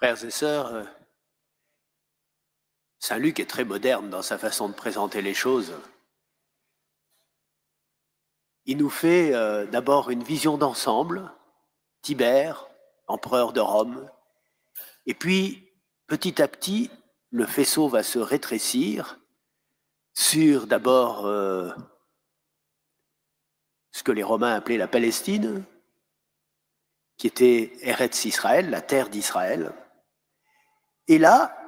Frères et sœurs, Saint Luc est très moderne dans sa façon de présenter les choses. Il nous fait d'abord une vision d'ensemble, Tibère, empereur de Rome, et puis petit à petit, le faisceau va se rétrécir sur d'abord ce que les Romains appelaient la Palestine, qui était Eretz Israël, la terre d'Israël. Et là,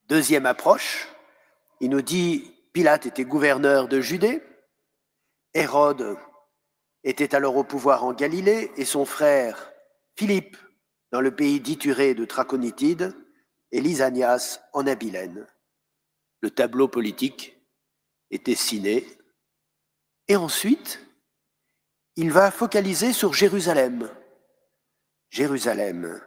deuxième approche, il nous dit Pilate était gouverneur de Judée, Hérode était alors au pouvoir en Galilée et son frère Philippe dans le pays d'Ithurée de Trachonitide et Lysanias en Abilène. Le tableau politique est dessiné et ensuite il va focaliser sur Jérusalem. Jérusalem.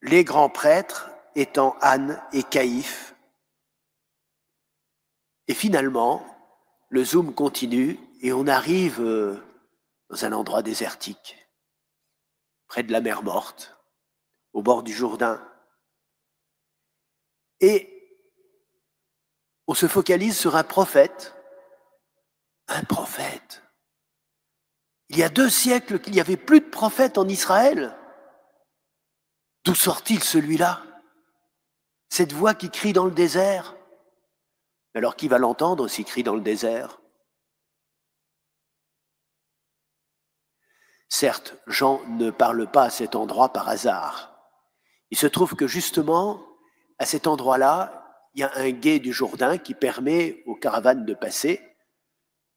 Les grands prêtres étant Anne et Caïphe. Et finalement, le zoom continue et on arrive dans un endroit désertique, près de la mer Morte, au bord du Jourdain. Et on se focalise sur un prophète. Un prophète. Il y a 2 siècles qu'il n'y avait plus de prophète en Israël. D'où sort-il celui-là? Cette voix qui crie dans le désert. Alors qui va l'entendre s'il crie dans le désert? Certes, Jean ne parle pas à cet endroit par hasard. Il se trouve que justement, à cet endroit-là, il y a un gué du Jourdain qui permet aux caravanes de passer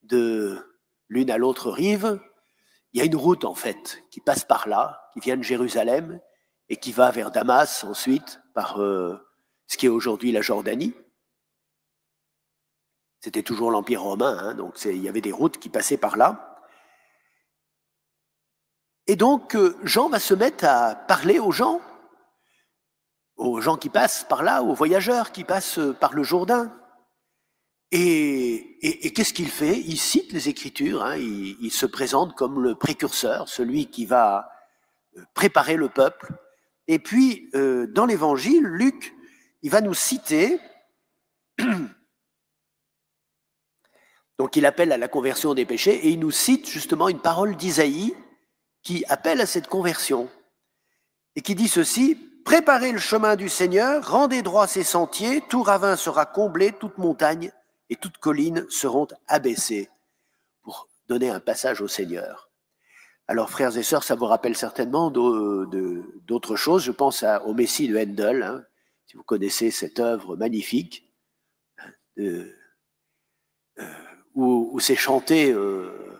de l'une à l'autre rive. Il y a une route en fait qui passe par là, qui vient de Jérusalem et qui va vers Damas ensuite par ce qui est aujourd'hui la Jordanie. C'était toujours l'Empire romain, hein, donc il y avait des routes qui passaient par là. Et donc Jean va se mettre à parler aux gens qui passent par là, aux voyageurs qui passent par le Jourdain. Et qu'est-ce qu'il fait? Il cite les Écritures, hein, il se présente comme le précurseur, celui qui va préparer le peuple. Et puis, dans l'Évangile, Luc, il va nous citer, donc il appelle à la conversion des péchés, et il nous cite justement une parole d'Isaïe qui appelle à cette conversion, et qui dit ceci: « Préparez le chemin du Seigneur, rendez droit ses sentiers, tout ravin sera comblé, toute montagne et toute colline seront abaissées. » Pour donner un passage au Seigneur. Alors, frères et sœurs, ça vous rappelle certainement d'autres choses. Je pense au Messie de Handel, hein, si vous connaissez cette œuvre magnifique, où c'est chanté de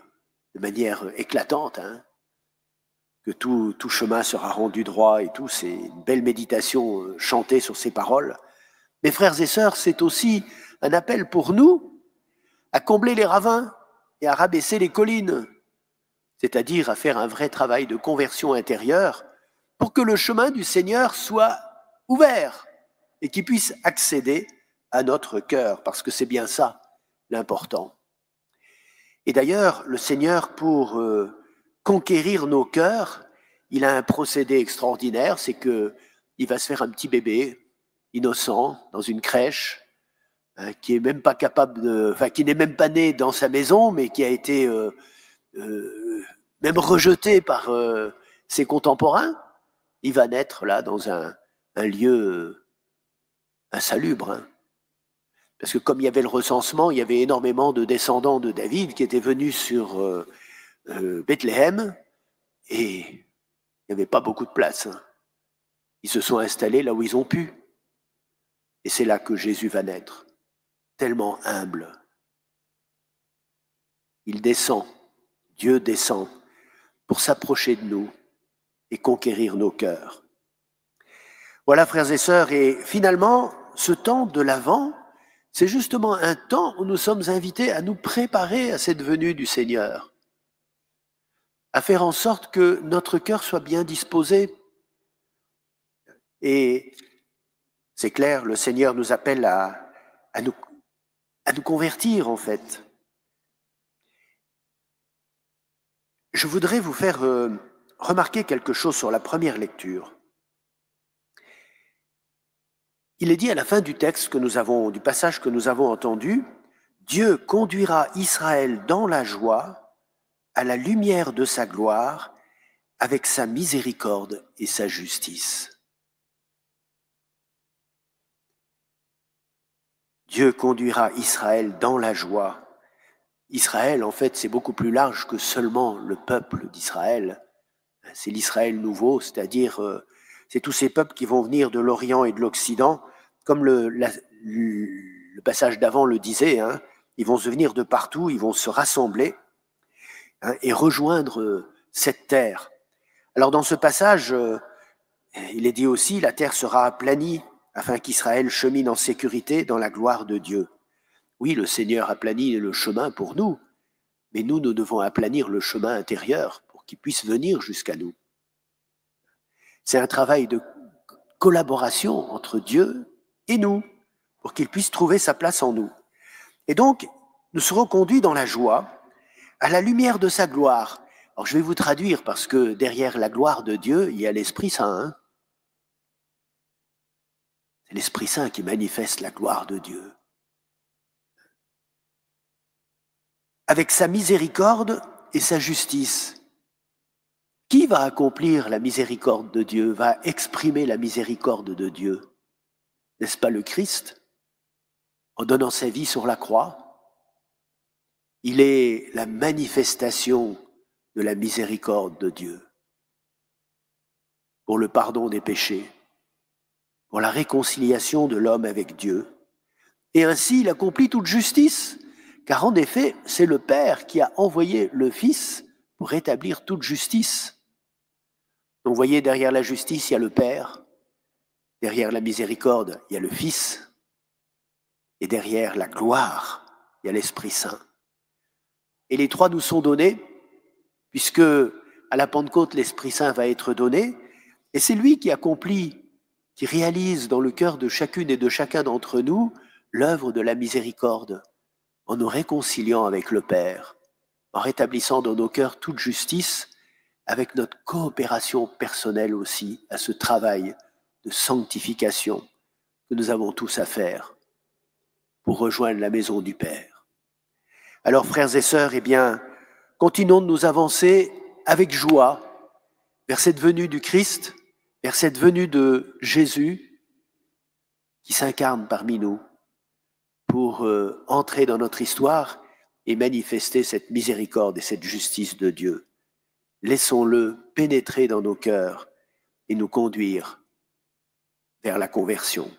manière éclatante, hein, que tout chemin sera rendu droit et tout. C'est une belle méditation chantée sur ces paroles. Mais frères et sœurs, c'est aussi un appel pour nous à combler les ravins et à rabaisser les collines, c'est-à-dire à faire un vrai travail de conversion intérieure pour que le chemin du Seigneur soit ouvert et qu'il puisse accéder à notre cœur, parce que c'est bien ça l'important. Et d'ailleurs, le Seigneur, pour conquérir nos cœurs, il a un procédé extraordinaire, c'est qu'il va se faire un petit bébé innocent dans une crèche, qui est même pas capable qui n'est même pas né dans sa maison, mais qui a été même rejeté par ses contemporains. Il va naître là dans un lieu insalubre, hein. Parce que comme il y avait le recensement, il y avait énormément de descendants de David qui étaient venus sur Bethléem, et il n'y avait pas beaucoup de place, hein. Ils se sont installés là où ils ont pu. Et c'est là que Jésus va naître, tellement humble. Il descend, Dieu descend pour s'approcher de nous et conquérir nos cœurs. Voilà, frères et sœurs, et finalement, ce temps de l'Avent, c'est justement un temps où nous sommes invités à nous préparer à cette venue du Seigneur, à faire en sorte que notre cœur soit bien disposé. Et c'est clair, le Seigneur nous appelle à nous convertir, en fait. Je voudrais vous faire remarquer quelque chose sur la première lecture. Il est dit à la fin du texte du passage que nous avons entendu, Dieu conduira Israël dans la joie, à la lumière de sa gloire, avec sa miséricorde et sa justice. Dieu conduira Israël dans la joie. Israël, en fait, c'est beaucoup plus large que seulement le peuple d'Israël. C'est l'Israël nouveau, c'est-à-dire c'est tous ces peuples qui vont venir de l'Orient et de l'Occident, comme le passage d'avant le disait, hein, ils vont se venir de partout, ils vont se rassembler et rejoindre cette terre. Alors dans ce passage, il est dit aussi, la terre sera aplanie afin qu'Israël chemine en sécurité dans la gloire de Dieu. Oui, le Seigneur aplanit le chemin pour nous, mais nous devons aplanir le chemin intérieur pour qu'il puisse venir jusqu'à nous. C'est un travail de collaboration entre Dieu et nous, pour qu'il puisse trouver sa place en nous. Et donc, nous serons conduits dans la joie, à la lumière de sa gloire. Alors, je vais vous traduire, parce que derrière la gloire de Dieu, il y a l'Esprit Saint. Hein. C'est l'Esprit Saint qui manifeste la gloire de Dieu. Avec sa miséricorde et sa justice. Qui va accomplir la miséricorde de Dieu, va exprimer la miséricorde de Dieu? N'est-ce pas le Christ, en donnant sa vie sur la croix? Il est la manifestation de la miséricorde de Dieu pour le pardon des péchés, pour la réconciliation de l'homme avec Dieu. Et ainsi, il accomplit toute justice, car en effet, c'est le Père qui a envoyé le Fils pour rétablir toute justice. Donc vous voyez, derrière la justice, il y a le Père, derrière la miséricorde, il y a le Fils, et derrière la gloire, il y a l'Esprit Saint. Et les trois nous sont donnés, puisque à la Pentecôte, l'Esprit Saint va être donné, et c'est lui qui accomplit, qui réalise dans le cœur de chacune et de chacun d'entre nous l'œuvre de la miséricorde, en nous réconciliant avec le Père, en rétablissant dans nos cœurs toute justice, avec notre coopération personnelle aussi à ce travail de sanctification que nous avons tous à faire pour rejoindre la maison du Père. Alors, frères et sœurs, eh bien, continuons de nous avancer avec joie vers cette venue du Christ, vers cette venue de Jésus qui s'incarne parmi nous pour entrer dans notre histoire et manifester cette miséricorde et cette justice de Dieu. Laissons-le pénétrer dans nos cœurs et nous conduire vers la conversion.